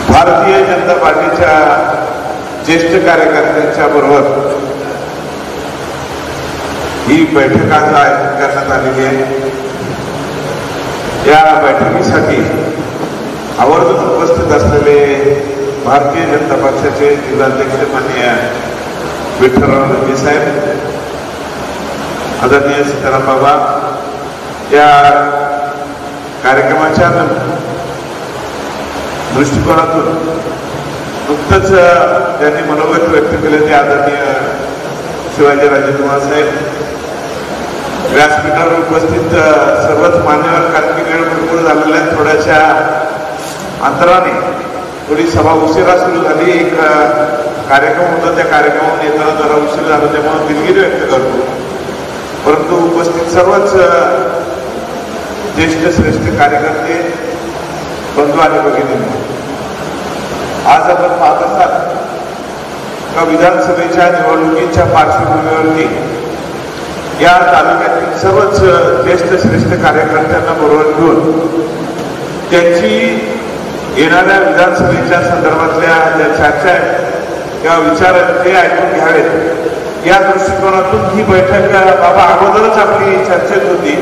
भारतीय जनता पार्टीच्या ज्येष्ठ कार्यकर्त्यांच्या बरोबर ही बैठक आज आयोजित करण्यात आलेली आहे। या बैठकीसाठी आवर्जून उपस्थित असलेले भारतीय जनता पक्षाचे जिल्हाध्यक्ष माननीय विठ्ठलराव लंके साहेब, आदरणीय सीताराम बाबा, या कार्यक्रमाच्या दृष्टिकोनातून नुकतंच ज्यांनी मनोगत व्यक्त केले ते आदरणीय शिवाजीराजे कुमार साहेब, व्यासपीठावर उपस्थित सर्वच मान्यवर, कारण की वेळ भरपूर झालेल्या आहे, थोड्याशा अंतराने थोडी सभा उशिरा सुरू झाली। एक कार्यक्रम होता, त्या कार्यक्रमात येताना जरा उशीर झाला, त्यामुळे दिलगिरी व्यक्त करतो। परंतु उपस्थित सर्वच ज्येष्ठ श्रेष्ठ कार्यकर्ते, बंधू आणि भगिनींनो, आज आपण पाहत असाल का विधानसभेच्या निवडणुकीच्या पार्श्वभूमीवरती या तालुक्यातील सर्वच ज्येष्ठ श्रेष्ठ कार्यकर्त्यांना बरोबर घेऊन त्यांची येणाऱ्या विधानसभेच्या संदर्भातल्या ज्या चर्चा आहेत किंवा विचार आहेत ते ऐकून घ्यावेत, या दृष्टिकोनातून ही बैठक बाबा अगोदरच आपली चर्चेत होती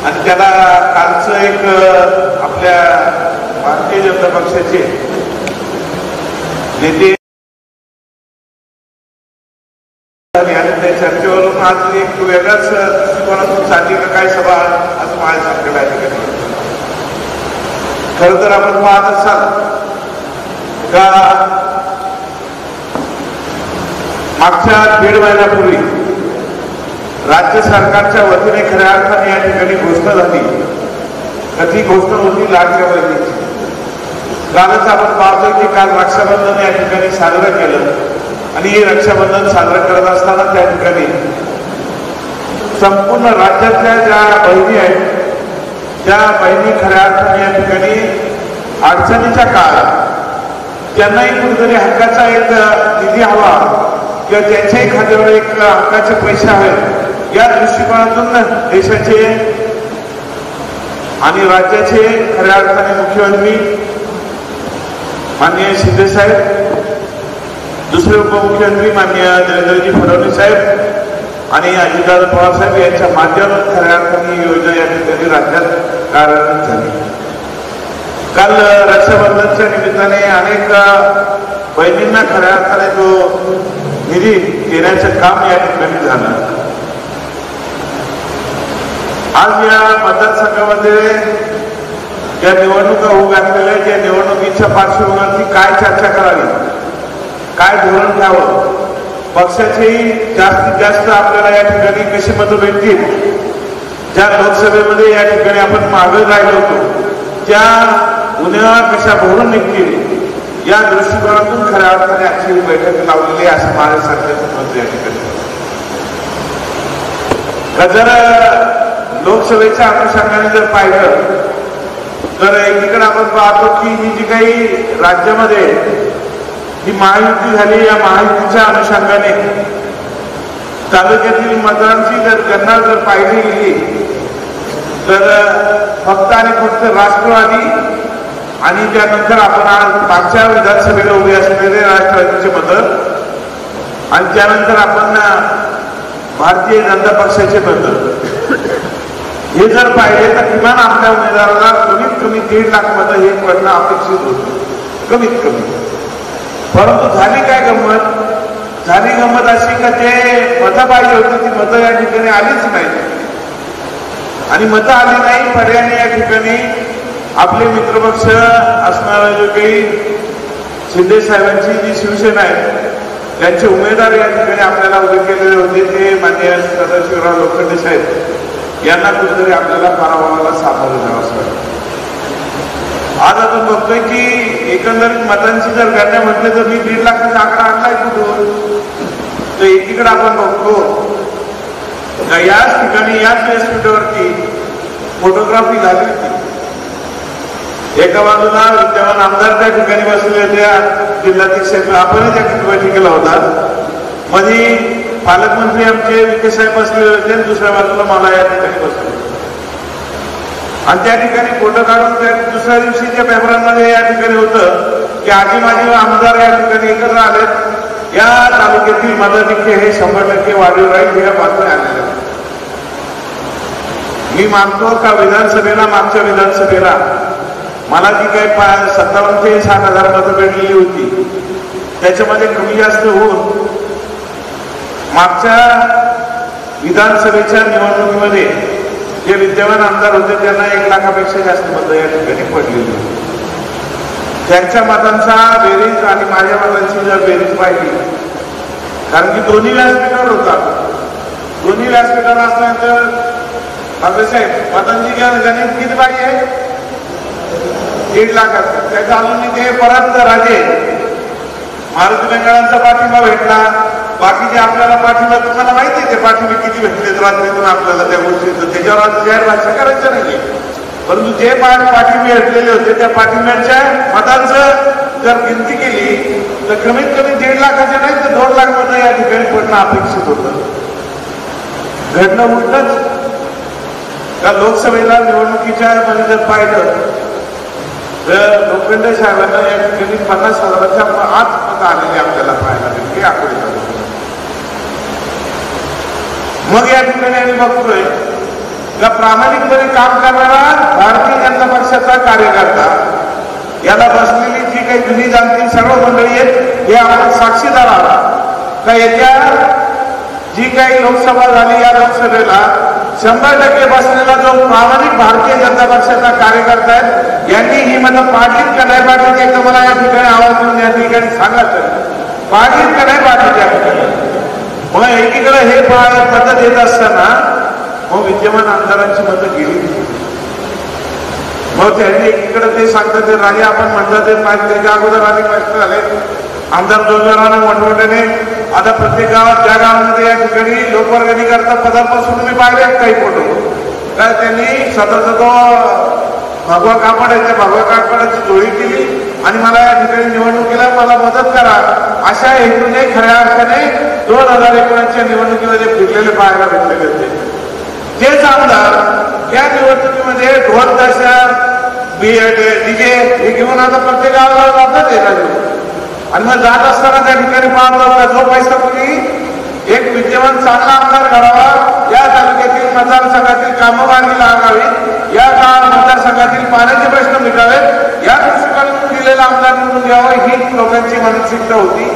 आणि त्याला कालचं एक आपल्या भारतीय जनता पक्षाचे नेते आणि त्या चर्चेवरून आज एक वेगळ्याच दृष्टिकोनातून चालली का काय सभा असं माझ्यासारखं आहे। खरं तर आपण पाहत असाल का मागच्या 1.5 महिन्यापूर्वी राज्य सरकारच्या वतीने खऱ्या अर्थाने या ठिकाणी घोषणा झाली, ती घोषणा होती लाडक्या बहिणीची। कालच आपण पाहतोय की काल रक्षाबंधन या ठिकाणी साजरं केलं आणि हे रक्षाबंधन साजरं करत असताना त्या ठिकाणी संपूर्ण राज्यातल्या ज्या बहिणी आहेत त्या बहिणी खऱ्या अर्थाने या ठिकाणी अडचणीच्या काळात त्यांनाही कुठेतरी हक्काचा एक निधी हवा किंवा त्यांच्याही खात्यावर एक हक्काचे पैसे हवे, या दृष्टिकोनातून देशाचे आणि राज्याचे खऱ्या अर्थाने मुख्यमंत्री माननीय शिंदे साहेब, दुसरे उपमुख्यमंत्री माननीय देवेंद्रजी फडणवीस साहेब आणि अजितदादा पवार साहेब यांच्या माध्यमातून खऱ्या अर्थाने योजना या ठिकाणी राज्यात कार्यान्वित झाली। काल रक्षाबंधनच्या निमित्ताने अनेक बहिणींना खऱ्या अर्थाने जो निधी देण्याचं काम या ठिकाणी झालं। आज या मतदारसंघामध्ये ज्या निवडणुका होऊ घातलेल्या, त्या निवडणुकीच्या पार्श्वभूमीवरती काय चर्चा करावी, काय धोरण घ्यावं, पक्षाचेही जास्तीत जास्त आपल्याला या ठिकाणी कशी मतं भेटतील, ज्या लोकसभेमध्ये या ठिकाणी आपण मागे राहिलो होतो त्या उन्हाळा कशा भरून निघतील, या दृष्टिकोनातून खऱ्या अर्थाने आजची ही बैठक लावलेली आहे असं महाराष्ट्राचं मत या ठिकाणी। जर लोकसभेच्या अनुषंगाने जर पाहिलं तर एकीकडे आपण पाहतो की ही जी काही राज्यामध्ये ही महायुती झाली, या महायुतीच्या अनुषंगाने तालुक्यातील मतांची जर गणना जर पाहिली गेली तर फक्त आणि फक्त राष्ट्रवादी आणि त्यानंतर आपण आज मागच्या विधानसभेला उभे असलेले राष्ट्रवादीचे मत आणि त्यानंतर आपण भारतीय जनता पक्षाचे मत हे जर पाहिले तर किमान आपल्या उमेदवाराला कमीत कमी 1.5 लाख मतं हे पडणं अपेक्षित होतं, कमीत कमी। परंतु झाली काय गंमत, झाली गंमत अशी का जे मतं पाहिजे होती ती मतं या ठिकाणी आलीच नाही आणि मतं आली नाही। पर्यायाने या ठिकाणी आपले मित्रपक्ष असणारा जो काही शिंदे साहेबांची जी शिवसेना आहे त्यांचे उमेदवार या ठिकाणी आपल्याला उभे केलेले होते, ते माननीय सदाशिवराव लोखंडे साहेब यांना कुठेतरी आपल्याला पराभवाला सामोरं जावं लागतं। आज आपण बघतोय की एकंदरीत मतांची जर गणना म्हटले तर मी 1.5 लाखाचा आकडा आणलाय कुठून, तर एकीकडे आपण बघतो याच ठिकाणी याच व्यासपीठावरती फोटोग्राफी झाली होती। एका बाजूला विद्यमान आमदार त्या ठिकाणी बसले होते, जिल्हाध्यक्ष आपणही त्या बैठकीला होता, मध्ये पालकमंत्री आमचे विखे साहेब बसलेले होते, दुसऱ्या बाजूला मला या ठिकाणी बसले आणि त्या ठिकाणी फोटो काढून त्या दुसऱ्या दिवशीच्या पेपरांमध्ये या ठिकाणी होतं की आजी माझी आमदार या ठिकाणी एकत्र आलेत, या तालुक्यातील मताधिक्य हे 100% वाढीव राहील या बातम्या आलेल्या. मी मानतो का विधानसभेला, मागच्या विधानसभेला मला जी काही 57 ते 60,000 मतं भेटलेली होती त्याच्यामध्ये कमी जास्त होऊन मागच्या विधानसभेच्या निवडणुकीमध्ये जे विद्यमान आमदार होते त्यांना 1 लाखापेक्षा जास्त मतं या ठिकाणी पडलेली होती. त्यांच्या मतांचा बेरीज आणि माझ्या मतांची जर बेरीज पाहिली, कारण की दोन्ही व्यासपीठावर होता, दोन्ही व्यासपीठावर असल्यानंतर साहेब मतांची गणित किती पाहिजे? 1.5 लाखाचं. त्याच्या अजून ते परत राजे मारुती बेंगाळांचा पाठिंबा भेटला, बाकीचे आपल्याला पाठिंबा, तुम्हाला माहिती आहे ते पाठिंबे किती भेटले रात्रीतून आपल्याला त्या गोष्टीचं, त्याच्यावर जाहीर भाषा करायचं नाही. परंतु जे पाठिंबे भेटलेले होते त्या पाठिंब्याच्या मतांचं जर गिनती केली तर कमीत कमी 1.5 लाखाचे नाही तर 2 लाख मतं या ठिकाणी पडणं अपेक्षित होतं. घडणं उलटच. का लोकसभेला निवडणुकीच्या मध्ये जर पाहिलं तर लोखंडे साहेबांना या ठिकाणी 50,000च्या आत मतं आलेली आपल्याला पाहायला मिळते आकडे. मग या ठिकाणी आम्ही बघतोय का प्रामाणिकपणे काम करणारा भारतीय जनता पक्षाचा कार्यकर्ता, याला बसलेली जी काही जुनी जाणती सर्व मंडळी आहेत हे आपण साक्षीदार आहात का येत्या जी काही लोकसभा झाली या लोकसभेला 100% बसलेला जो प्रामाणिक भारतीय जनता पक्षाचा कार्यकर्ता आहे यांनी ही मतं पाडलीत का नाही पाडलीत एकदा मला या ठिकाणी आवाज देऊन या ठिकाणी सांगायचं, पाडलीत का नाही पाडलीत या ठिकाणी. मग एकीकडे हे मतं देत असताना मग विद्यमान आमदारांची मतं गेली. मग त्यांनी एकीकडे ते सांगतात ते राजे आपण म्हणतात ते त्याच्या अगोदर अनेक प्रश्न झाले, आमदार जोजवारांना मोठमोठ्याने आता प्रत्येक गावात ज्या गावामध्ये या ठिकाणी लोकवर्गणी करता पदापासून मी पाहिले काही फोटो, तर त्यांनी स्वतःचा तो भगवा कापड आहे त्या भगवा कापडाची जोडी केली आणि मला या ठिकाणी निवडणुकीला मला मदत करा अशा हेतूने खऱ्या अर्थाने 2019च्या निवडणुकीमध्ये फिरलेले पाहायला भेटले होते. तेच आमदार या निवडणुकीमध्ये ढोल ताशा डीजे हे घेऊन आता प्रत्येक गावाला जातात येतात आणि मग जात असताना त्या ठिकाणी पाहतो का जो पैसा कोणी एक विद्यमान चांगला आमदार करावा, या तालुक्यातील मतदारसंघातील कामं मार्गी लागावीत, या मतदारसंघातील पाण्याचे प्रश्न मिटावेत, या दृष्टिकोनातून दिलेला आमदार निवडून द्यावं ही लोकांची मानसिकता होती.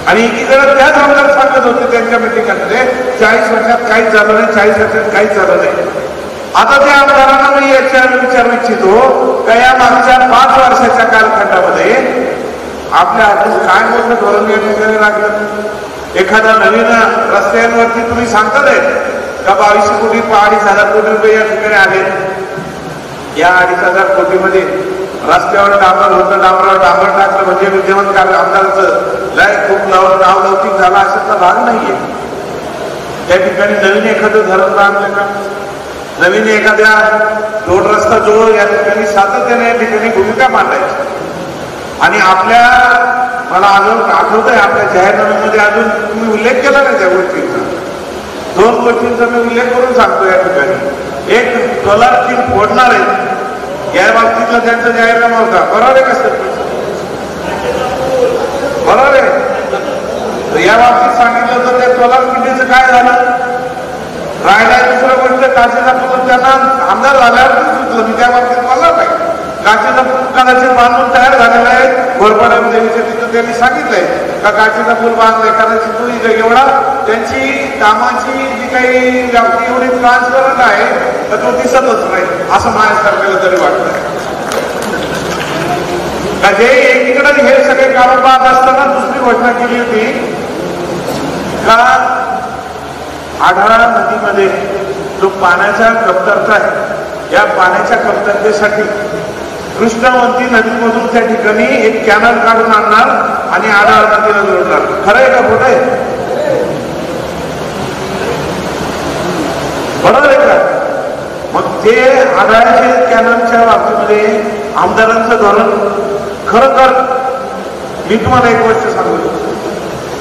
आणि एकीकडे त्याच आमदार सांगत होते त्यांच्या मिटिंगमध्ये 40 वर्षात काहीच झालं नाही, 40 वर्षात काहीच झालं नाही. आता त्या आमदारांना मी याच्यावर विचारू इच्छितो का या मागच्या 5 वर्षाच्या कालखंडामध्ये आपल्या हातात काय मोठं धोरण या ठिकाणी लागलं. एखादा नवीन रस्त्यांवरती तुम्ही सांगताय का 2200 कोटी 2,500 कोटी रुपये या ठिकाणी आले. या 2,500 कोटीमध्ये रस्त्यावर डांबर होतं, डांबरावर डांबर टाकलं म्हणजे विद्यमान आमदाराचं लय खूप नावलौकिक झाला अशाचा भाग नाहीये. त्या ठिकाणी नवीन एखादं धरण बांधलं का, नवीन एखाद्या रोड रस्ता जो या ठिकाणी सातत्याने या ठिकाणी भूमिका मांडायची. आणि आपल्या मला अजून आठवत आहे आपल्या जाहीरनाम्यामध्ये अजून तुम्ही उल्लेख केला नाही त्या गोष्टींचा. 2 गोष्टींचा मी उल्लेख करून सांगतो या ठिकाणी. एक सोलार स्कीम फोडणार आहे या बाबतीतला त्यांचा जाहीरनामा होता, बरोबर आहे का सर? बरोबर आहे. या बाबतीत सांगितलं होतं त्या सोलार स्कीमचं काय झालं. राहिला दुसरं गोष्ट काशीचा पूल त्यांना आमदार झाल्यावर सुचलं, मी त्या बाबतीत बोलला नाही. काशीचा पूल कदाचित बांधून तयार झालेला आहे घोरपाडा देवीच्या तिथं त्यांनी सांगितलंय का काशीचा पूल बांधलाय, कदाचित तो एवढा त्यांची कामाची जी काही व्याप्ती एवढी ट्रान्सफरंट आहे तर तो दिसतच नाही असं माझ्यासारख्याला तरी वाटतंय. का जे एकीकडे हे सगळे कामं पाहत असताना दुसरी घोषणा केली होती का आढाळा नदीमध्ये जो पाण्याचा कमतरता आहे या पाण्याच्या कमतरतेसाठी कृष्णावंती नदीमधून त्या ठिकाणी एक कॅनल काढून आणणार आणि आढाळा नदीला जोडणार. खरं आहे का खोटं आहे? बरोबर आहे का? मग ते आढाळ्याच्या कॅनलच्या बाबतीमध्ये आमदारांचं धोरण खरं तर मी तुम्हाला एक गोष्ट सांगू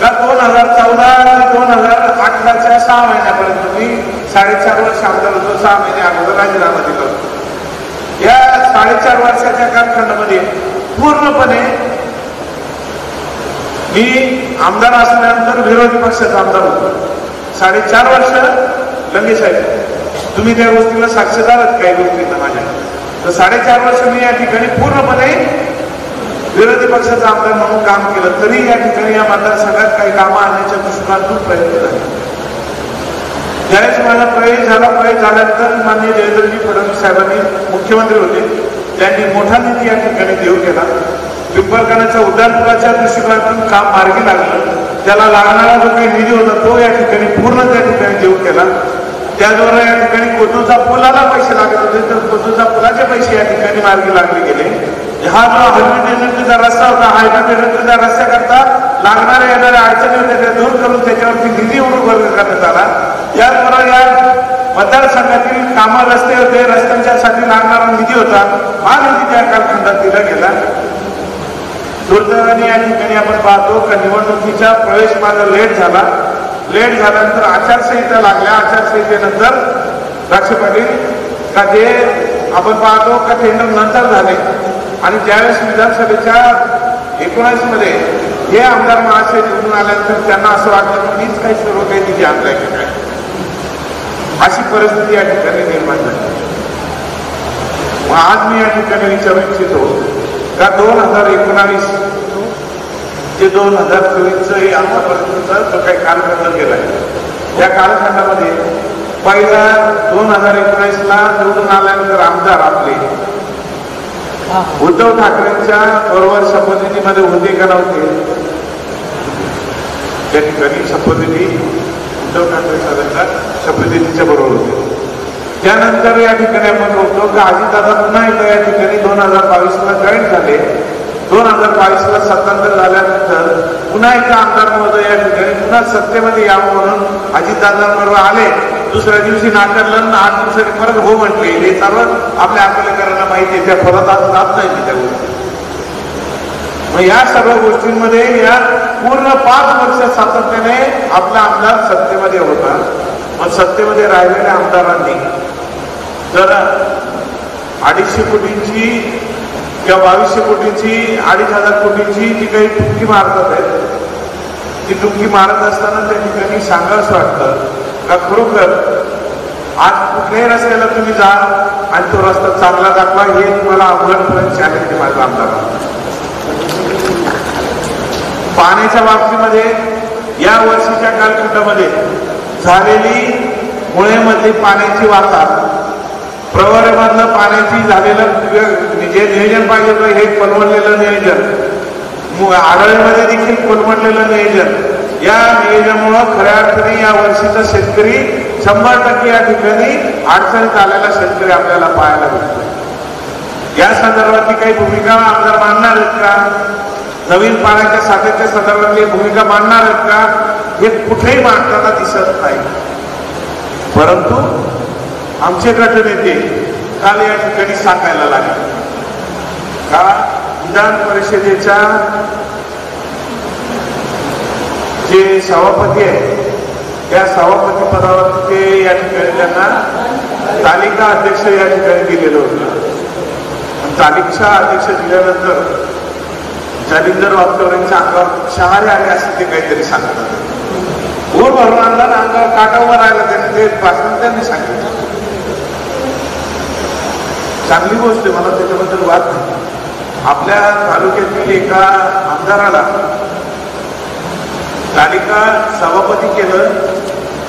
का 2014 ते 2018च्या 6 महिन्यापर्यंत मी 4.5 वर्ष आमदार होतो. 6 महिने अगोदर राजीनामा दिला. या 4.5 वर्षाच्या कालखंडामध्ये पूर्णपणे मी आमदार असल्यानंतर विरोधी पक्षाचा आमदार होतो 4.5 वर्ष. लंगे साहेब तुम्ही त्या गोष्टीला साक्षीदार आहात काही गोष्टींना माझ्या. तर 4.5 वर्ष मी या ठिकाणी पूर्णपणे विरोधी पक्षाचा आमदार म्हणून काम केलं. तरी या ठिकाणी या मतदारसंघात काही कामं आणण्याच्या दृष्टिकोनातून प्रयत्न झाले. ज्यावेळेस माझा प्रवेश झाल्यानंतर माननीय देवेंद्रजी फडणवीस साहेबांनी मुख्यमंत्री होते, त्यांनी मोठा निधी या ठिकाणी देऊ केला. पिंपळगावच्या उड्डाणपुलाच्या दृष्टिकोनातून काम मार्गी लागलं. त्याला लागणारा जो काही निधी होता तो या ठिकाणी पूर्ण त्या ठिकाणी देऊ केला. त्याद्वारे या ठिकाणी कोथरूडचा पुलाला पैसे लागत होते, तर कोथरूडच्या पुलाचे पैसे या ठिकाणी मार्गी लागले गेले. हा जो हायवे निर्मितीचा रस्ता होता, हायवे निर्मितीचा रस्त्याकरता लागणाऱ्या येणाऱ्या अडचणी होत्या त्या दूर करून त्याच्यावरती निधी म्हणून वर्ग करण्यात आला. त्याद्वारे या मतदारसंघातील कामं रस्ते होते, रस्त्यांच्यासाठी लागणारा निधी होता, हा निधी त्या कालखंडात दिला गेला. दुर्दैवाने या ठिकाणी आपण पाहतो का निवडणुकीचा प्रवेश माझा लेट झाल्यानंतर आचारसंहिता लागल्या. आचारसंहितेनंतर द्राक्ष पाटील का जे आपण पाहतो का टेंडर नंतर झाले आणि ज्यावेळेस विधानसभेच्या 19 मध्ये हे आमदार महाशय निवडून आल्यानंतर त्यांना असं वाटलं की मीच काही सर्व काही निधी आणलाय की काय, अशी परिस्थिती या ठिकाणी निर्माण झाली. मग आज मी या ठिकाणी विचारू इच्छितो का 2019 ते 2024 आतापर्यंतचा जो काही कालखंड गेलाय, त्या कालखंडामध्ये पहिला 2019ला निवडून आल्यानंतर आमदार आपले उद्धव ठाकरेंच्या बरोबर शपथविधीमध्ये होते का नव्हते? त्या ठिकाणी शपथविधी उद्धव ठाकरे साहेबांच्या शपथविधीच्या बरोबर होते. त्यानंतर या ठिकाणी आपण बघतो की अजितदादा पुन्हा एकदा या ठिकाणी 2022ला जॉईन झाले. 2022ला सत्तांतर झाल्यानंतर पुन्हा एकदा आमदार महोदय या ठिकाणी पुन्हा सत्तेमध्ये यावं म्हणून अजितदादांबरोबर आले. दुसऱ्या दिवशी नाकारलं, 8 दिवसांनी परत हो म्हटले. हे सर्व आपल्या अकोलेकरांना माहिती आहे, त्या परत आज जात नाही त्या गोष्टी. मग या सर्व गोष्टींमध्ये या पूर्ण 5 वर्ष सातत्याने आपला आमदार सत्तेमध्ये होता. मग सत्तेमध्ये राहिलेल्या आमदारांनी जर 250 कोटींची किंवा 2200 कोटींची 2500 कोटींची जी काही टुमकी मारतात आहेत, ती टुमकी मारत असताना त्या ठिकाणी सांगावंसं वाटतं का खरोखर आज कुठल्याही रस्त्याला तुम्ही जा आणि तो रस्ता चांगला दाखवा, हे तुम्हाला अवघडपर्यंत चॅलेंज माझा आमदार. पाण्याच्या बाबतीमध्ये या वर्षीच्या कालखंडामध्ये झालेली मुळेमधली पाण्याची वाहतात, प्रवरेमधलं पाण्याची झालेलं जे नियोजन पाहिजे होतं हे कोलमडलेलं नियोजन, आढळेमध्ये देखील कोलमडलेलं नियोजन, या नियोजनामुळं खऱ्या अर्थाने या वर्षीचा शेतकरी 100% या ठिकाणी अडचणीत आलेला शेतकरी आपल्याला पाहायला मिळतो. या संदर्भातली काही भूमिका आमदार मांडणार आहेत का? नवीन पाण्याच्या साठ्याच्या संदर्भातली भूमिका मांडणार आहेत का? हे कुठेही मांडताना दिसत नाही. परंतु आमचे गटनेते काल या ठिकाणी सांगायला लागले का विधान परिषदेच्या जे सभापती आहे त्या सभापती पदावर ते या ठिकाणी त्यांना तालिका अध्यक्ष या ठिकाणी दिलेलं होतं. तालिका अध्यक्ष दिल्यानंतर जालिंदर वागचौऱ्यांच्या अंगावर शहारे आले असं ते काहीतरी सांगतात. ऊर भरून आणला ना अंगावर काटावर राहिला, त्यांनी ते भाषण त्यांनी सांगितलं. चांगली गोष्ट आहे, मला त्याच्याबद्दल वाद नाही. आपल्या तालुक्यातील एका आमदाराला तालिका सभापती केलं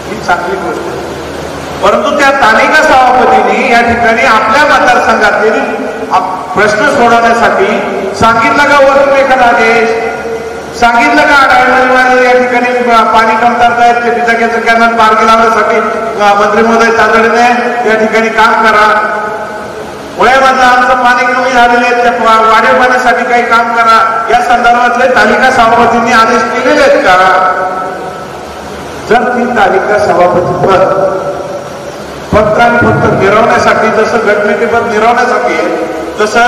ही चांगली गोष्ट आहे. परंतु त्या तालिका सभापतींनी या ठिकाणी आपल्या मतदारसंघातील प्रश्न सोडवण्यासाठी सांगितलं का वरून एखादा आदेश, सांगितलं का आढळमध्ये या ठिकाणी पाणी कमतरता आहे, ते बिजाक्याचं कॅनल मार्गी लावण्यासाठी मंत्री महोदय तातडीने या ठिकाणी काम करा. मुळेमधलं आमचं पाणी कमी झालेले आहे, त्या वाढीव पाण्यासाठी काही काम करा. या संदर्भातले तालिका सभापतींनी आदेश दिलेले आहेत का? जर ती तालिका सभापती पद फक्त आणि फक्त मिरवण्यासाठी, जसं गटनेतेपद मिरवण्यासाठी आहे, तसं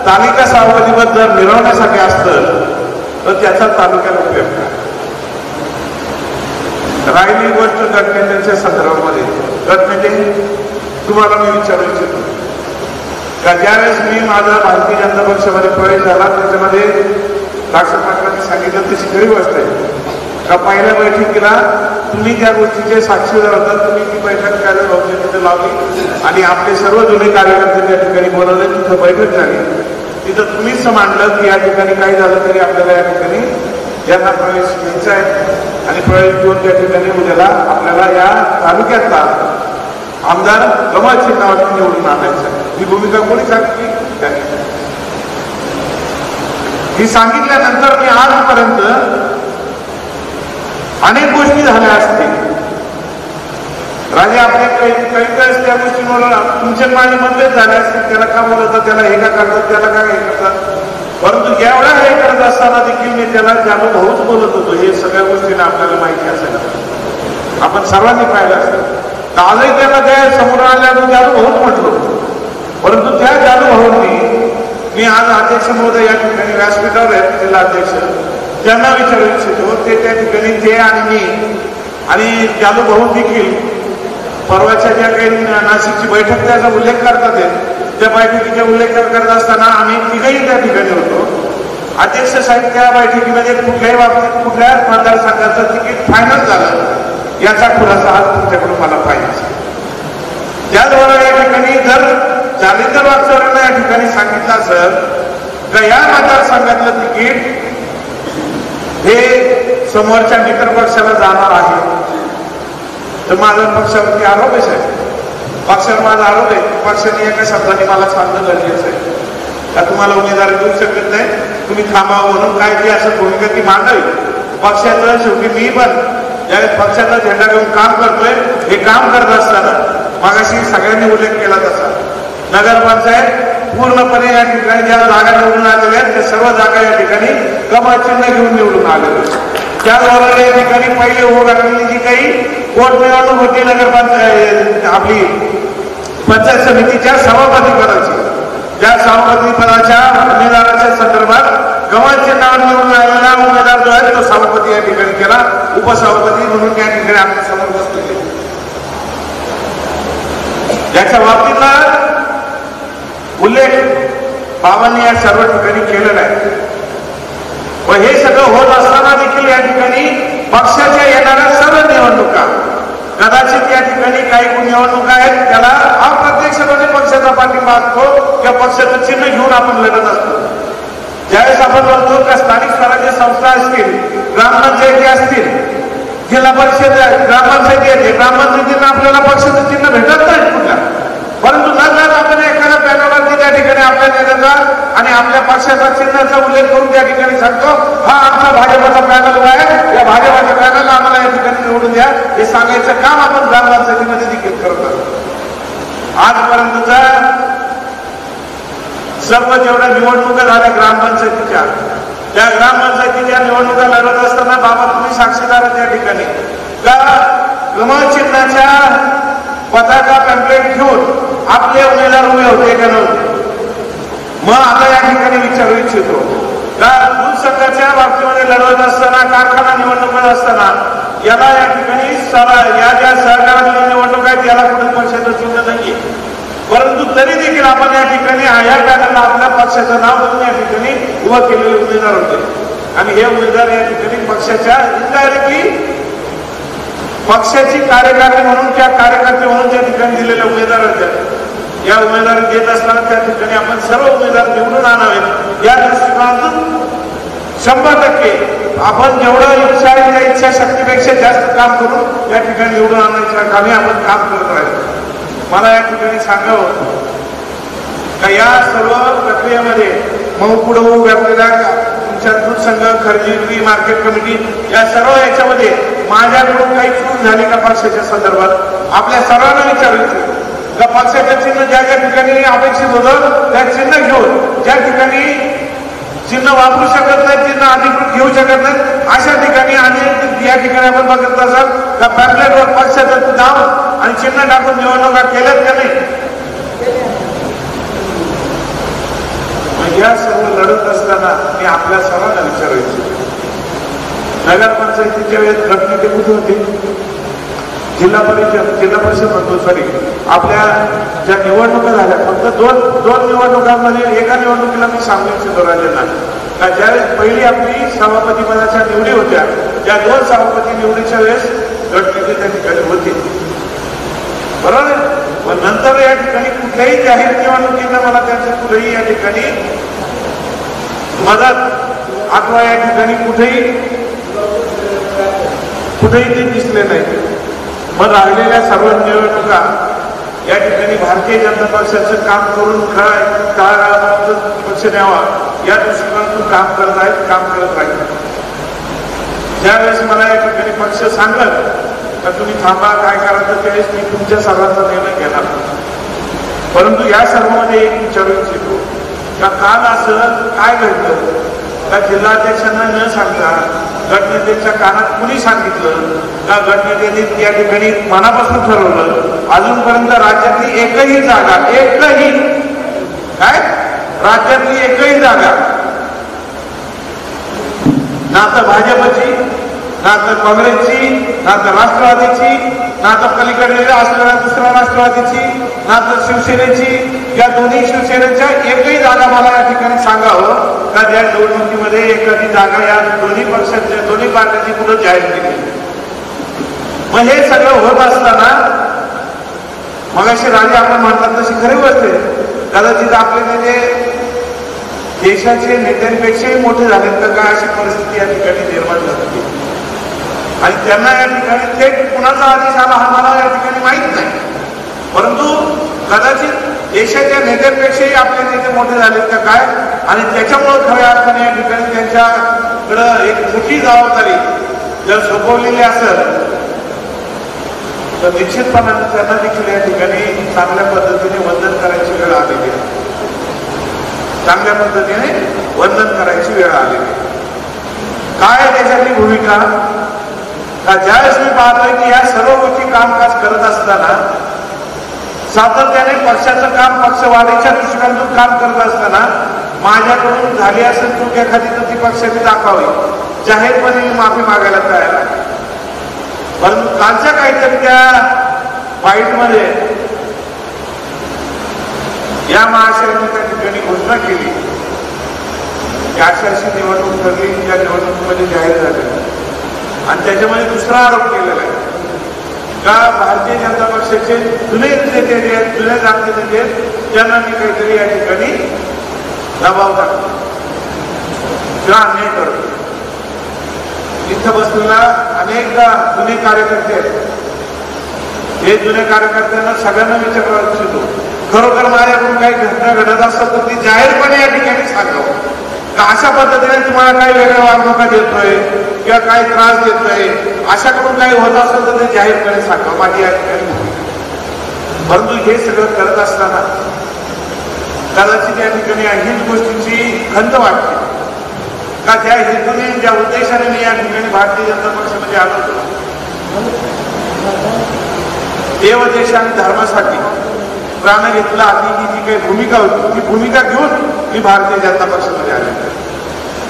तालिका सभापती पद जर मिरवण्यासाठी असतं तर त्याचा तालुक्याला उपयोग काय? राहिली गोष्ट गटनेत्यांच्या संदर्भामध्ये, गटनेते तुम्हाला मी विचारू इच्छितो का ज्यावेळेस मी माझा भारतीय जनता पक्षामध्ये प्रवेश झाला त्याच्यामध्ये राष्ट्र पाटलांनी सांगितलं तशी खरी गोष्ट आहे का पहिल्या बैठकीला तुम्ही त्या गोष्टीचे साक्षीदार होता. तुम्ही ती बैठक काल तिथे लावली आणि आपले सर्व जुने कार्यकर्ते त्या ठिकाणी बोलवले. तिथं बैठक झाली. तिथं तुम्हीच मांडलं की या ठिकाणी काही झालं तरी आपल्याला या ठिकाणी ज्यांना प्रवेश घ्यायचा आहे आणि प्रवेश घेऊन त्या ठिकाणी उद्याला आपल्याला या तालुक्यातला आमदार कमळ चिन्हावरती निवडून आणायचं. ही भूमिका कोणी सांगितली? ही सांगितल्यानंतर मी आजपर्यंत अनेक गोष्टी झाल्या असतील. राजे आपल्या काही वेळेस त्या गोष्टींवर तुमचे माझे मतभेद झाले असतील. त्याला का बोलवतात, त्याला हे का करतात, त्याला का हे करतात. परंतु एवढा हे करत असताना देखील मी त्याला जाणू भाऊच बोलत होतो. हे सगळ्या गोष्टींना आपल्याला माहिती असेल, आपण सर्वांनी पाहिलं असेल. आजही त्याला त्या समोर आल्यानं जाणू भाऊच म्हटलो. परंतु त्या जाणू भाऊंनी मी आज अध्यक्ष महोदय या ठिकाणी व्यासपीठावर आहेत जिल्हा अध्यक्ष ज्यांना विचारू इच्छितो ते त्या ठिकाणी ते आणि मी आणि जालू भाऊ देखील परवाच्या ज्या काही नाशिकची बैठक त्याचा उल्लेख करतात त्या बैठकीचा उल्लेख करत असताना आम्ही तिघही त्या ठिकाणी होतो. अध्यक्ष साहेब त्या बैठकीमध्ये कुठल्याही बाबतीत कुठल्याच मतदारसंघाचं तिकीट फायनल झालं याचा खुलासा आज तुमच्याकडून मला पाहिजे. त्याचबरोबर या ठिकाणी जर जालिंदर वागचौरेंना या ठिकाणी सांगितलं असेल का या मतदारसंघातलं तिकीट हे समोरच्या मित्र पक्षाला जाणार आहे तर माझा पक्षावरती आरोप आहे साहेब. पक्षावर माझा आरोप आहे. पक्षाने एका शब्दाने मला सांगणं गरजेचं आहे का तुम्हाला उमेदवारी देऊ शकत नाही, तुम्ही थांबावं म्हणून काय ती असं भूमिका ती मांडावी. पक्षाचं शेवटी मी पण ज्यावेळेस पक्षाचा झेंडा घेऊन काम करतोय हे काम करत असताना मागाशी सगळ्यांनी उल्लेख केला तसा नगरपंचायत पूर्णपणे या ठिकाणी ज्या जागा निवडून आलेल्या आहेत त्या सर्व जागा या ठिकाणी कमळ चिन्ह घेऊन निवडून आलेल्या. त्याचबरोबर या ठिकाणी पहिले उभारलेली जी काही पोटनिवडणूक होती नगरपंचायत आपली पंचायत समितीच्या सभापती पदाची त्या सभापती पदाच्या उमेदवाराच्या संदर्भात कमळ चिन्हावर निवडून आलेला उमेदवार जो आहे तो सभापती या ठिकाणी केला, उपसभापती म्हणून या ठिकाणी आपल्या समोर बसलेले. याच्या बाबतीतला उल्लेख बाबांनी या सर्व ठिकाणी केलेला आहे. व हे सगळं होत असताना देखील या ठिकाणी पक्षाच्या येणाऱ्या सर्व निवडणुका कदाचित या ठिकाणी काही निवडणुका आहेत त्याला अप्रत्यक्षपणे पक्षाचा पाठिंबा असतो किंवा पक्षाचं चिन्ह घेऊन आपण लढत असतो. ज्यावेळेस आपण बोलतो का स्थानिक स्वराज्य संस्था असतील, ग्रामपंचायती असतील, जिल्हा परिषद ग्रामपंचायती आहे, ग्रामपंचायतींना आपल्याला पक्षाचं चिन्ह भेटत नाही कुठल्या. परंतु नंतर आपण एखाद्या पॅनलवरती त्या ठिकाणी आपल्या नेत्याचा आणि आपल्या पक्षाचा चिन्हाचा उल्लेख करून त्या ठिकाणी सांगतो हा आमचा भाजपचा पॅनल आहे, या भाजपच्या पॅनलला आम्हाला या ठिकाणी निवडून द्या हे सांगायचं काम आपण ग्रामपंचायतीमध्ये देखील करत असतो. आजपर्यंतचा सर्व जेवढ्या निवडणुका झाल्या ग्रामपंचायतीच्या त्या ग्रामपंचायतीच्या निवडणुका लढत असताना बाबा तुम्ही साक्षीदार त्या ठिकाणी का कमळ चिन्हाच्या पताका पॅम्पलेट घेऊन आपले उमेदवार उभे होते का नव्हते. मग आता या ठिकाणी विचारू इच्छितो का दूध संघाच्या बाबतीमध्ये लढवत असताना कारखाना निवडणुका असताना याला या ठिकाणी या ज्या सहकारातल्या निवडणूक आहेत याला कुठे पक्षाचं चिन्ह नाहीये. परंतु तरी देखील आपण या ठिकाणी या पॅनलला आपल्या पक्षाचं नाव म्हणून या ठिकाणी उभं केलेले उमेदवार होते आणि हे उमेदवार या ठिकाणी पक्षाच्या इनडायरेक्टली पक्षाची कार्यकर्ते म्हणून त्या कार्यकर्ते म्हणून त्या ठिकाणी दिलेल्या उमेदवार होत्या. या उमेदवार देत असताना त्या ठिकाणी आपण सर्व उमेदवार निवडून आणावेत या दृष्टिकोनातून 100% आपण जेवढं इच्छा आहे त्या इच्छाशक्तीपेक्षा जास्त काम करून या ठिकाणी निवडून आणण्याच्या कामी आपण काम करत राहिलो. मला या ठिकाणी सांगावं का या सर्व प्रक्रियेमध्ये मऊ पुढं व्यापलेल्या तुमच्या दूध संघ खरेदी मार्केट कमिटी या सर्व याच्यामध्ये माझ्याकडून काही चूक झाली का पक्षाच्या संदर्भात आपल्या सर्वांना विचारायचं का पक्षाचं चिन्ह ज्या ज्या ठिकाणी अपेक्षित होतं त्या चिन्ह घेऊन ज्या ठिकाणी चिन्ह वापरू शकत नाही चिन्ह अधिकृत घेऊ शकत नाही अशा ठिकाणी आणि या ठिकाणी आपण बघत असाल का पॅम्पलेटवर पक्षाचं नाव आणि चिन्ह टाकून निवडणुका केल्यात का नाही. या सर्व लढत असताना मी आपल्या सर्वांना विचारायचो नगरपंचायतीच्या वेळेस घटनेचे कुठे होते जिल्हा परिषद म्हणतो सॉरी आपल्या ज्या निवडणुका झाल्या फक्त दोन निवडणुकांमध्ये एका निवडणुकीला मी सांगू इच्छितो राजेंना का ज्यावेळेस पहिली आपली सभापती पदाच्या निवडी होत्या, त्या 2 सभापती निवडीच्या वेळेस गटनेते त्या ठिकाणी होते, बरोबर आहे. पण नंतर या ठिकाणी कुठल्याही जाहीर निवडणुकीला मला त्यांचं कुठेही या ठिकाणी मदत अथवा या ठिकाणी कुठेही ते दिसले नाही. मग राहिलेल्या सर्व निवडणुका या ठिकाणी भारतीय जनता पक्षाचं काम करून काळापर्यंत पक्ष न्यावा या दृष्टिकोनातून काम करत आहेत, काम करत राहील. ज्यावेळेस मला या ठिकाणी पक्ष सांगत तर तुम्ही थांबा, काय करायचं त्यावेळेस मी तुमच्या सर्वांचा निर्णय घेणार. परंतु या सर्वांमध्ये एक विचारू इच्छितो का काल असं काय घडलं का जिल्हाध्यक्षांना न सांगता गटनेत्यांच्या कानात कुणी सांगितलं का गटनेत्यांनी त्या ठिकाणी मनापासून ठरवलं. अजूनपर्यंत राज्यातली एकही जागा राज्यातली एकही जागा ना तर भाजपची, ना तर काँग्रेसची, ना तर राष्ट्रवादीची, ना तर पलीकडे असलेल्या दुसऱ्या राष्ट्रवादीची, ना तर शिवसेनेची, या दोन्ही शिवसेनेच्या एकही जागा मला या ठिकाणी सांगावं का त्या निवडणुकीमध्ये एखादी जागा या दोन्ही पक्षाच्या दोन्ही पार्ट्यांची पुढे जाहीर केली. मग हे सगळं होत असताना मगाशी राजे आपण म्हणतात तशी खरी गोष्ट आहे. कदाचित आपले नेते देशाचे नेत्यांपेक्षाही मोठे झालेत का काय अशी परिस्थिती या ठिकाणी निर्माण झाली आणि त्यांना या ठिकाणी थेट कुणाचा आदेश आला हा मला या ठिकाणी माहीत नाही. परंतु कदाचित देशाच्या नेत्यांपेक्षाही आपले नेते मोठे झालेत का काय आणि त्याच्यामुळे खऱ्या अर्थाने या ठिकाणी त्यांच्याकडं एक मोठी जबाबदारी जर सोपवलेली असेल तर निश्चितपणाने त्यांना देखील या ठिकाणी चांगल्या पद्धतीने वंदन करायची वेळ आलेली आहे. चांगल्या पद्धतीने वंदन करायची वेळ आलेली. काय त्याच्यातली भूमिका का ज्यावेळेस मी पाहतोय की या सर्व गोष्टी कामकाज करत असताना सातत्याने पक्षाचं काम पक्षवाढीच्या दृष्टिकोनातून काम करत असताना माझ्याकडून झाली असेल चूक एखादी तर ती पक्षाने दाखवावी, जाहीरपणे मी माफी मागायला तयार आहे. परंतु कालच्या काहीतरी त्या बाईटमध्ये या महाशयाने त्या ठिकाणी घोषणा केली की अशी निवडणूक ठरली, त्या निवडणुकीमध्ये जाहीर झाली आणि त्याच्यामध्ये दुसरा आरोप केलेला आहे का भारतीय जनता पक्षाचे जुने नेते जे आहेत, जुने जाणते नेते आहेत, त्यांना मी काहीतरी या ठिकाणी दबाव टाकतो किंवा अन्याय करतो. इथं बसलेला अनेकदा जुने कार्यकर्ते आहेत. हे जुने कार्यकर्त्यांना सगळ्यांना विचारला इच्छितो खरोखर माझ्याकडून काही घटना घडत असतात तर ती जाहीरपणे या ठिकाणी सांगावं का अशा पद्धतीने तुम्हाला काही वेगळ्या वागणुका देतोय किंवा काही त्रास देतोय अशाकडून काही होत असेल तर ते जाहीरपणे सांगावं माझी या ठिकाणी. परंतु हे सगळं करत असताना कदाचित या ठिकाणी हीच गोष्टीची खंत वाटते का ज्या हेतूने ज्या उद्देशाने मी या ठिकाणी भारतीय जनता पक्षामध्ये आलो होतो देव देश आणि धर्मासाठी प्राण घेतला आधी ही जी काही भूमिका होती ती भूमिका घेऊन मी भारतीय जनता पक्षामध्ये आले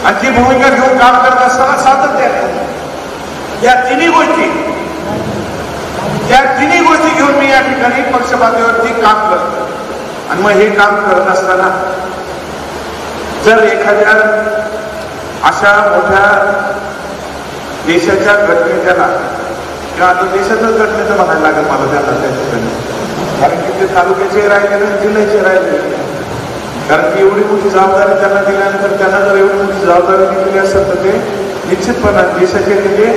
आणि ती भूमिका घेऊन काम करत असताना सातत्याने या तिन्ही गोष्टी घेऊन मी या ठिकाणी पक्ष पातळीवरती काम करतो. आणि मग हे काम करत असताना जर एखाद्या अशा मोठ्या देशाच्या घटनेत्याला किंवा आता देशाच्याच घटनेचं म्हणायला लागेल मला त्या ठिकाणी, कारण की ते तालुक्याचे राहिले आणि जिल्ह्याचे राहिले, कारण की एवढी मोठी जबाबदारी त्यांना दिल्यानंतर त्यांना जर एवढी मोठी जबाबदारी दिलेली असेल तर ते निश्चितपणे देशाचे नेते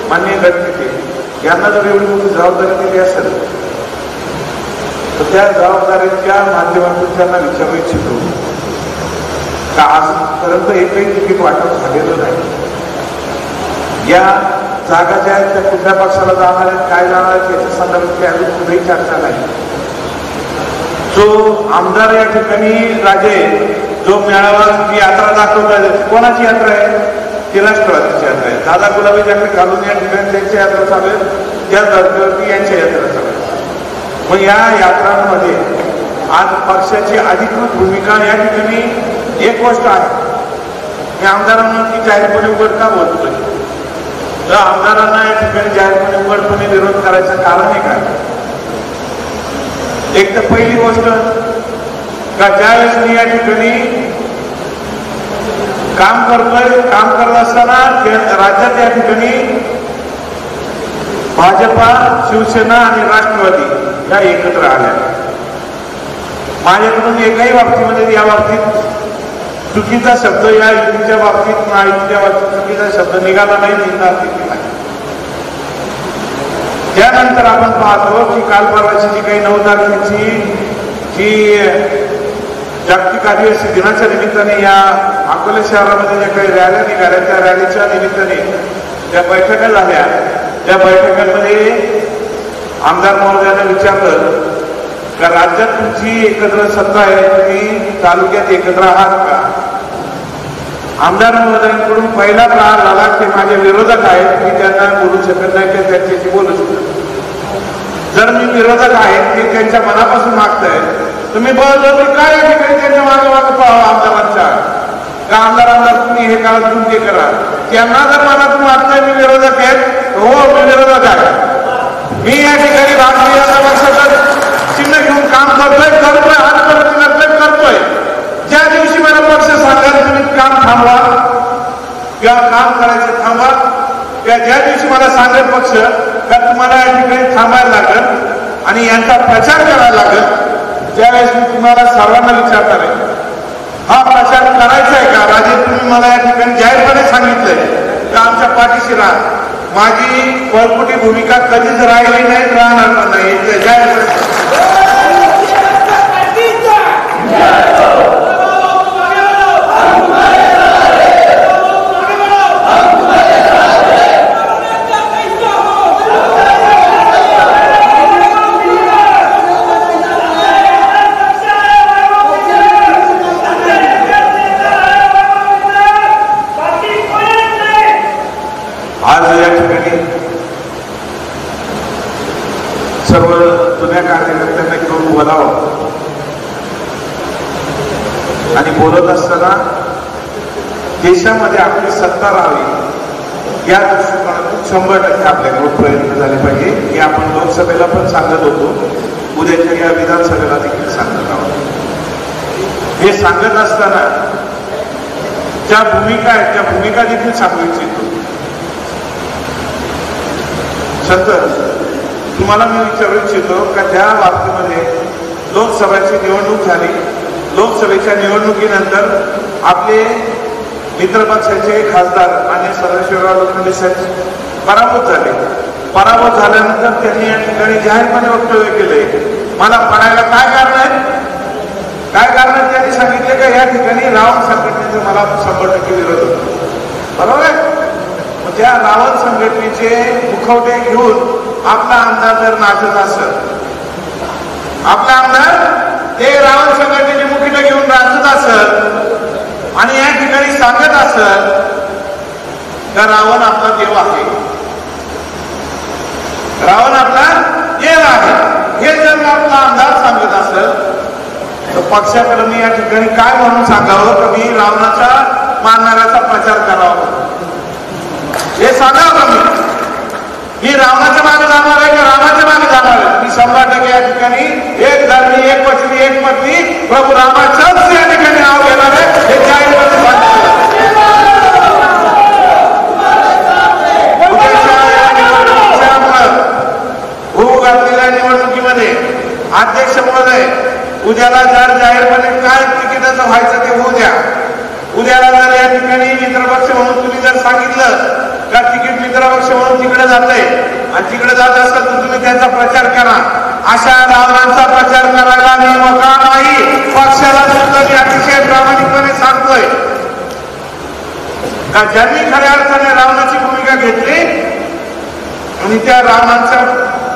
माननीय घटनेते यांना जर एवढी मोठी जबाबदारी दिली असेल तर त्या जबाबदारीच्या माध्यमातून त्यांना विचारू इच्छितो का आजपर्यंत एकही तिकीट वाटप झालेलं नाही. या जागा ज्या आहेत त्या कुठल्या पक्षाला जाणार आहेत काय जाणार आहेत याच्या संदर्भात अजून कुठेही चर्चा नाही. जो आमदार या ठिकाणी राजे जो मेळावा जी यात्रा दाखवतात कोणाची यात्रा आहे ती राष्ट्रवादीची यात्रा आहे. दादा गुलाबी जॅकेट घालून या ठिकाणी त्यांची यात्रा चालू आहे, त्या धर्तीवरती यांच्या यात्रा चालू आहे. मग या यात्रांमध्ये आज पक्षाची अधिकृत भूमिका या ठिकाणी एक गोष्ट आहे मी आमदारांना ती जाहीरपणे उघड का बोलतोय तर आमदारांना या ठिकाणी जाहीरपणे उघडपणे विरोध करायचं कारण आहे काय. एक तर पहिली गोष्ट का ज्यावेळेस मी या ठिकाणी काम करतोय. काम करत असताना राज्यात या ठिकाणी भाजपा, शिवसेना आणि राष्ट्रवादी या एकत्र आल्या. माझ्याकडून एकाही बाबतीमध्ये या बाबतीत चुकीचा शब्द, या युतीच्या बाबतीत महायुतीच्या बाबतीत चुकीचा शब्द निघाला नाही, निघणार देखील नाही. त्यानंतर आपण पाहतो की काल परवाची जी काही 9 तारखेची जी जागतिक आदिवासी दिनाच्या निमित्ताने या अकोला शहरामध्ये ज्या काही रॅल्या निघाल्या, त्या रॅलीच्या निमित्ताने ज्या बैठका झाल्या, त्या बैठकांमध्ये आमदार महोदयाने विचारलं का राज्यात तुमची एकत्र सत्ता आहे, तुम्ही तालुक्यात एकत्र आहात का? आमदार महोदयांकडून पहिला प्रहार झाला की माझे विरोधक आहेत, मी त्यांना बोलू शकत नाही, ते त्यांच्याशी बोलू शकत. जर मी विरोधक आहेत, ते त्यांच्या मनापासून मागताय, तुम्ही बळजबरी काय या ठिकाणी त्यांच्या मागे पाहावं आमदारांच्या का आमदार तुम्ही हे करा, तुम्ही ते करा. त्यांना जर मनातून वाटतंय मी विरोधक आहेत, हो मी विरोधक आहे, मी या ठिकाणी भारतीय जनता पक्षाचं चिन्ह घेऊन काम करतोय, आजपर्यंत करतोय. ज्या दिवशी मला पक्ष सांगाल तुम्ही काम थांबवा किंवा काम करायचं थांबवा, किंवा ज्या दिवशी मला सांगेल पक्ष का तुम्हाला या ठिकाणी थांबायला लागेल आणि यांचा प्रचार करायला लागेल, त्यावेळेस मी तुम्हाला सर्वांना विचारणार आहे, हा प्रचार करायचा आहे का? राजे तुम्ही मला या ठिकाणी जाहीरपणे सांगितलंय का आमच्या पाठीशी राहा. माझी परकुटी भूमिका कधीच राहिली नाही, राहणार पण नाही. जाहीरपणे आज या ठिकाणी सर्व जुन्या कार्यकर्त्यांना घेऊन बोलावं आणि बोलत असताना देशामध्ये आपली सत्ता राहावी या दृष्टिकोनातून 100% आपल्याकडून प्रयत्न झाले पाहिजे. हे आपण लोकसभेला पण सांगत होतो, उद्याच्या या विधानसभेला देखील सांगत आहोत. हे सांगत असताना ज्या भूमिका आहेत त्या भूमिका देखील सांगू इच्छितो. सत्तर तुम्हाला मी विचारू इच्छितो का ज्या बाबतीमध्ये लोकसभेची निवडणूक झाली, लोकसभेच्या निवडणुकीनंतर आपले मित्रपक्षाचे खासदार मान्य सदाशिवराव लोखंडे साहेब पराभूत झाले. पराभूत झाल्यानंतर त्यांनी या ठिकाणी जाहीरपणे वक्तव्य केले, मला पडायला काय कारण आहे, काय कारण त्यांनी सांगितले का या ठिकाणी रावण संघटनेचा मला 100% विरोध होतो. बरोबर आहे. त्या रावण संघटनेचे मुखवटे घेऊन आपला आमदार जर नाचत असत, आपला आमदार ते रावण संघटनेचे मुखवटे घेऊन नाचत असत आणि या ठिकाणी सांगत असत का रावण आपला देव आहे, रावण आपला देव आहे, हे जर आपला आमदार सांगत असेल तर पक्षाकडे मी या ठिकाणी काय म्हणून सांगावं का मी रावणाचा मानणाऱ्याचा प्रचार करावा, हे सांगावं का मी रावणाच्या मागे जाणार आहे का रामाच्या मागे जाणार आहे. मी 100% या ठिकाणी एक धर्मी, एक पत्नी, एक पत्नी प्रभू रामाच्याच या ठिकाणी नाव घेणार आहे, हे जाहीरपणे सांगितलं. होऊ घातलेल्या निवडणुकीमध्ये अध्यक्ष महोदय उद्याला जर जाहीरपणे काय तिकिटाचं व्हायचं ते होऊ द्या. उद्याला जर या ठिकाणी मित्रपक्ष म्हणून तुम्ही जर सांगितलं का तिकीट मित्रपक्ष म्हणून तिकडे जाते आणि तिकडे जात असेल तर तुम्ही त्यांचा प्रचार करा. अशा रावणांचा प्रचार करायला मी मोकळा नाही. पक्षाला सुद्धा मी अतिशय प्रामाणिकपणे सांगतोय का ज्यांनी खऱ्या अर्थाने रावणाची भूमिका घेतली आणि त्या रावणांच्या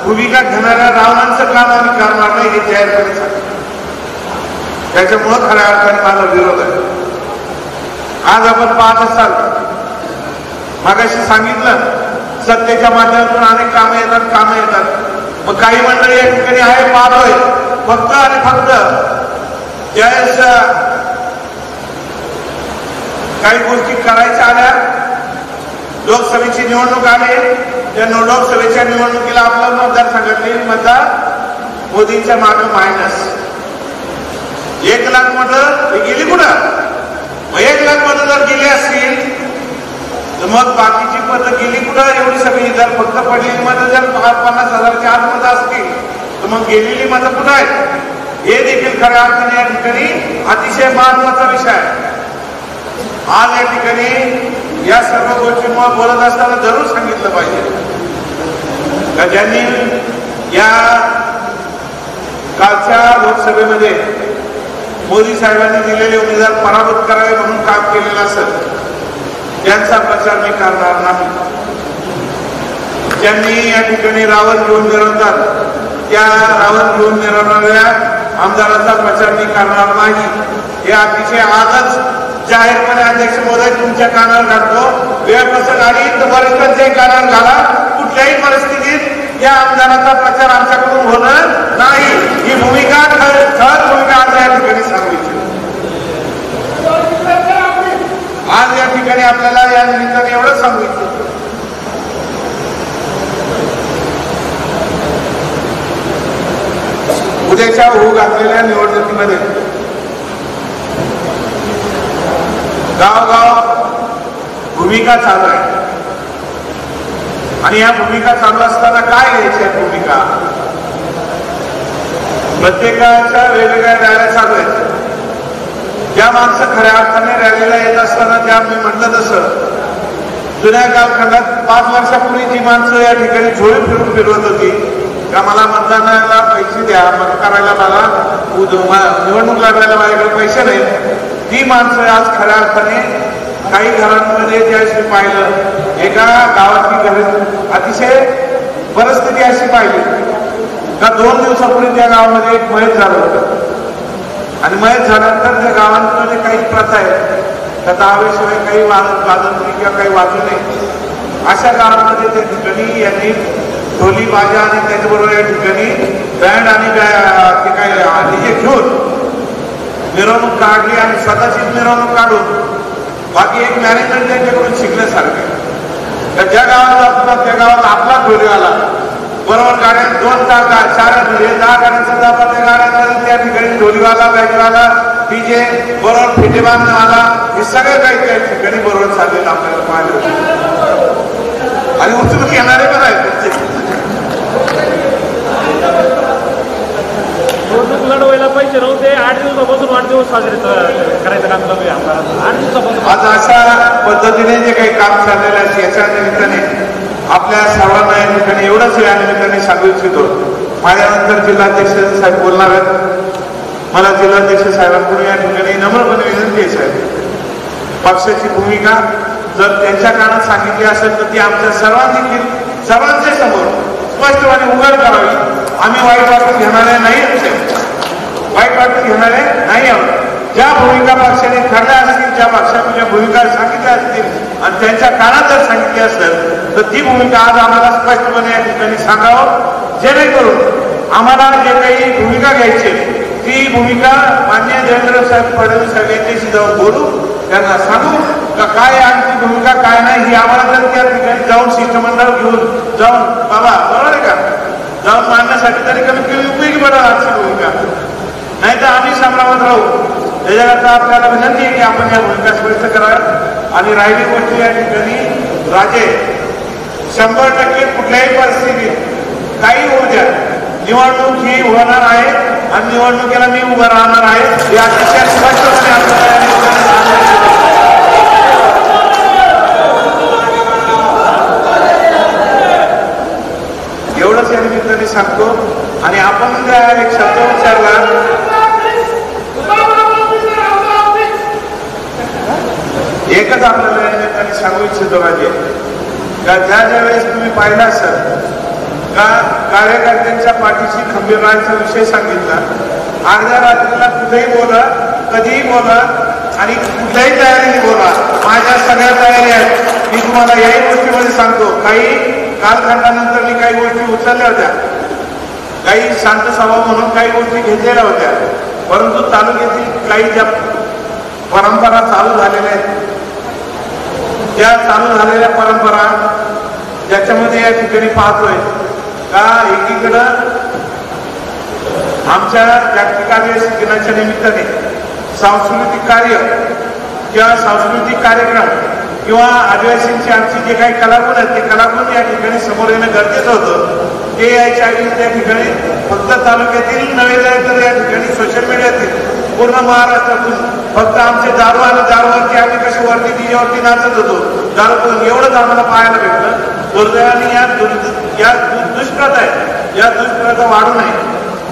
भूमिका घेणाऱ्या रावणांचं काम आम्ही करणार नाही हे जाहीरपणे सांगतो. त्याच्यामुळं खऱ्या अर्थाने माझा विरोध आहे. आज आपण पाहत असाल, मागाशी सांगितलं सत्तेच्या माध्यमातून अनेक कामं येतात. मग काही मंडळी या ठिकाणी आहे पाहतोय फक्त आणि फक्त ज्यावेळेस काही गोष्टी करायच्या आल्या, लोकसभेची निवडणूक आली, त्या लोकसभेच्या निवडणुकीला आपलं मतदारसंघातली मतदार मोदींच्या मागे मायनस 1 लाख मतं गेली कुठं. 1 लाख मतं जर गेली मग बाकीची पदं गेली कुठं? एवढी सगळी जर फक्त पडलेली मतं जर 50,000च्या आत मतं असतील तर मग गेलेली मतं कुठं आहेत? हे देखील खऱ्या अर्थाने या ठिकाणी अतिशय महत्वाचा विषय आहे. आज या ठिकाणी या सर्व गोष्टींमुळे बोलत असताना जरूर सांगितलं पाहिजे का ज्यांनी या कालच्या लोकसभेमध्ये मोदी साहेबांनी दिलेले उमेदवार पराभूत करावे म्हणून काम केलेलं असेल त्यांचा प्रचार मी करणार नाही. ज्यांनी या ठिकाणी रावण घेऊन मिरवतात त्या रावण घेऊन मिरवणाऱ्या आमदारांचा प्रचार मी करणार नाही. हे अतिशय आजच जाहीरपणे अध्यक्ष महोदय तुमच्या कानावर घालतो. वेळ प्रसंग आली तर वरिष्ठांच्याही कानावर घाला. कुठल्याही परिस्थितीत या आमदाराचा प्रचार आमच्याकडून होणार नाही. ही भूमिका ठळक भूमिका आज या ठिकाणी सांगायची. आज या ठिकाणी आपल्याला या निमित्ताने एवढंच सांगितलं उद्याच्या होऊ घातलेल्या निवडणुकीमध्ये गावगाव भूमिका चालू आहे आणि या भूमिका चालू असताना काय घ्यायच्या भूमिका प्रत्येकाच्या वेगवेगळ्या रॅल्या चालू आहेत. ज्या माणसं खऱ्या अर्थाने रॅलीला येत असताना त्या मी म्हटलं तसं जुन्या कालखंडात 5 वर्षापूर्वी जी माणसं या ठिकाणी झोळी फिरून फिरवत होती का मला मतदानाला पैसे द्या, मत करायला मला निवडणूक लढवायला माझ्याकडे पैसे नाहीत, ती माणसं आज खऱ्या अर्थाने काही घरांमध्ये ज्यावेळेस पाहिलं एका गावातली घर अतिशय परिस्थिती अशी पाहिली का 2 दिवसापूर्वी त्या गावामध्ये एक मयत झालं होतं आणि मयत झाल्यानंतर त्या गावांमध्ये काही प्रथा आहेत त्या दहावेशिवाय काही वाजवणे किंवा काही वाजू नये. अशा गावांमध्ये त्या ठिकाणी यांनी ढोली बाजा आणि त्याचबरोबर या ठिकाणी बँड आणि ते काय डीजे घेऊन मिरवणूक काढली आणि स्वतःचीच मिरवणूक काढून बाकी एक मॅनेजमेंट त्यांच्याकडून शिकण्यासारखं. तर ज्या गावात जातो त्या गावात आपला ढोली आला बरोबर गाड्या 2 तास 4 10 गाड्यांचा दाबा त्या गाड्यांना त्या ठिकाणी ढोलीवाला बॅगवाला डीजे बरोबर फेटेबांध आला हे सगळं काही त्या ठिकाणी बरोबर चाललेलं आपल्याला पाहिलं आणि उचलून घेणारे पण आहेत. निवडणूक लढवायला पैसे नव्हते 8 दिवसापासून वाढदिवस साजरे करायचं काम चालू आहे आमदार 8 दिवसापासून. आज अशा पद्धतीने जे काही काम चाललेलं आहे याच्या निमित्ताने आपल्या सर्वांना या ठिकाणी एवढंच या निमित्ताने सांगू इच्छितो. माझ्यानंतर जिल्हाध्यक्ष साहेब बोलणार आहेत. मला जिल्हाध्यक्ष साहेबांकडून या ठिकाणी नम्रपणे विनंती आहे साहेब पक्षाची भूमिका जर त्यांच्या कानात सांगितली असेल तर ती आमच्या सर्वांच्या समोर स्पष्टपणे उघड करावी. आम्ही वाईट वाटून घेणारे नाही वाईट वाटून घेणारे नाही आहोत. ज्या भूमिका पक्षाने ठरल्या असतील ज्या पक्षाने भूमिका सांगितल्या असतील आणि त्यांच्या कानात जर सांगितली असेल तर ती भूमिका आज आम्हाला स्पष्टपणे या ठिकाणी सांगावं जेणेकरून आम्हाला जे काही भूमिका घ्यायची ती भूमिका माननीय देवेंद्र साहेब फडणवीस साहेब यांच्याशी जाऊन बोलू त्यांना सांगू का काय आमची भूमिका काय नाही ही आम्हाला जर त्या ठिकाणी जाऊन शिष्टमंडळ घेऊन जाऊन बाबा बरोबर आहे का जाऊन मांडण्यासाठी तरी कमीत कमी उपयोगी पडेल आमची भूमिका. नाही तर आम्ही संभ्रमात राहू. त्याच्याकरता आपल्याला विनंती आहे की आपण या भूमिका स्पष्ट कराव्यात आणि राहिली गोष्टी या ठिकाणी राजे 100% कुठल्याही परिस्थितीत काही होऊ द्या निवडणूक ही होणार आहे आणि निवडणुकीला मी उभं राहणार आहे हे अतिशय स्पष्टपणे आपल्याला एवढंच या निमित्ताने सांगतो. आणि आपण एक शब्द विचारला एकच आपल्याला या निमित्ताने सांगू इच्छितो राजे का ज्या वेळेस तुम्ही पाहिला असाल का कार्यकर्त्यांच्या पाठीशी खंबीर राहायचा विषय सांगितला. अर्ध्या रात्रीला कुठेही बोला कधीही बोला आणि कुठल्याही तयारीने बोला माझ्या सगळ्या तयारी आहेत. मी तुम्हाला याही गोष्टीमध्ये सांगतो काही कालखंडानंतर मी काही गोष्टी उचलल्या होत्या काही शांत स्वभाव म्हणून काही गोष्टी घेतलेल्या होत्या परंतु तालुक्यातील काही ज्या परंपरा चालू झालेल्या आहेत त्या चालू झालेल्या परंपरा ज्याच्यामध्ये या ठिकाणी पाहतोय का एकीकडं आमच्या जागतिक आदिवासी दिनाच्या निमित्ताने सांस्कृतिक कार्य किंवा सांस्कृतिक कार्यक्रम किंवा आदिवासींची आमची जे काही कलागुण आहेत ते कलागुण या ठिकाणी समोर येणं गरजेचं होतं. ते यायच्या आधी त्या ठिकाणी फक्त तालुक्यातील नव्हे तर या ठिकाणी सोशल मीडियातील पूर्ण महाराष्ट्रातून फक्त आमचे दारू आणि दारूवरती आम्ही कशी वरती तिच्यावरती नाचत होतो, दारू करून एवढंच आम्हाला पाहायला भेटलं. दुर्दैवाने या दुष्प्रथा आहे, या दुष्प्रथा वाढू नये.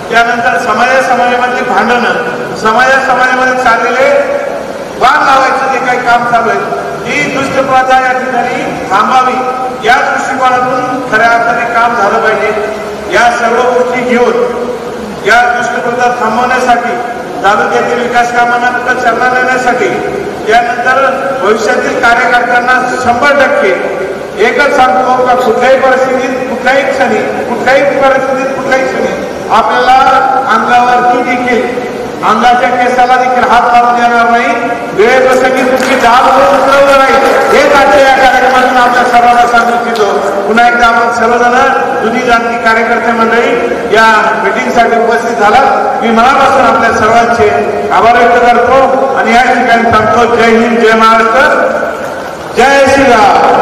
त्यानंतर समाजामधली भांडणं, समाजामध्ये चाललेले वाद लावायचं जे काही काम चालू आहे ही दुष्प्रथा या ठिकाणी थांबावी, या दृष्टिकोनातून खऱ्या अर्थाने काम झालं पाहिजे. या सर्व गोष्टी घेऊन या दुष्प्रथा थांबवण्यासाठी, तालुक्यातील विकास कामांना कुठं चालना देण्यासाठी, त्यानंतर भविष्यातील कार्यकर्त्यांना 100% एकच सांगतो का कुठल्याही परिस्थितीत कुठल्याही क्षणी आपल्याला अंगावरती देखील अंगाच्या केसाला देखील हात लावून देणार नाही. वेळेप्रसंगी तुमची दाब उतरवलं नाही हेच आजच्या या कार्यक्रमातून आपल्या सर्वांना सांगू इच्छितो. पुन्हा एकदा आपण सर्वजण जुनी जाणती कार्यकर्ते मंडळी या मीटिंगसाठी उपस्थित झाला. मी मनापासून आपल्या सर्वांचे आभार व्यक्त करतो आणि या ठिकाणी सांगतो जय हिंद, जय महाराष्ट्र, जय श्रीराम.